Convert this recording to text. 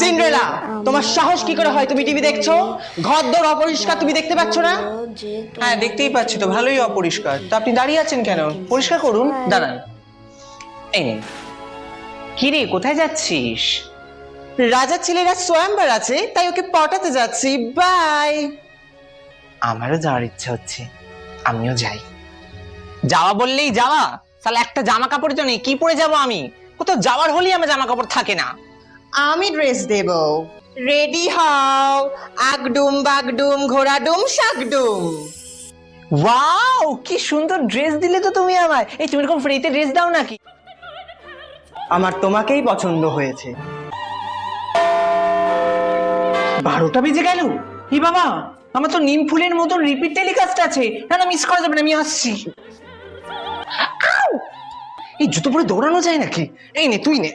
Cinderella, তোমার সাহস কি করে হয়? তুমি টিভি দেখছো, ঘরদোর অপরিষ্কার, তুমি দেখতে পাচ্ছ না? হ্যাঁ দেখতেই পাচ্ছি তো, ভালোই অপরিষ্কার। তো আপনি দাঁড়িয়ে আছেন কেন? পরিষ্কার করুন। দাঁড়ান, এই নিন। কি রে, কোথায় যাচ্ছিস? রাজার ছেলেরা সোয়াম্বার আছে, তাই ওকে পটাতে যাচ্ছি। বাই। আমারও যাওয়ার ইচ্ছা হচ্ছে, আমিও যাই। যাওয়া বললেই যাওয়া? সালা একটা জামা কাপড় তো নেই, কি পরে যাব আমি? কোথাও যাওয়ার হলেই আমার জামা কাপড় থাকে না। আমি ড্রেস দেব, রেডি হও। আগডুম বাগডুম ঘোড়াডুম শাকডুম। ওয়াও, কি সুন্দর ড্রেস দিলে তো তুমি আমায়। এই তুমি এরকম ফ্রিতে ড্রেস দাও নাকি? আমার তোমাকেই পছন্দ হয়েছে। 12টা বেজে গেল। এই বাবা, আমার তো নিম ফুলের মতন রিপিট টেলিকাস্ট আছে। না না, মিস করা যাবে না, আমি আসছি। আউ! এই জুতো পরে দৌড়ানো যায় নাকি? এই নে, তুই নে।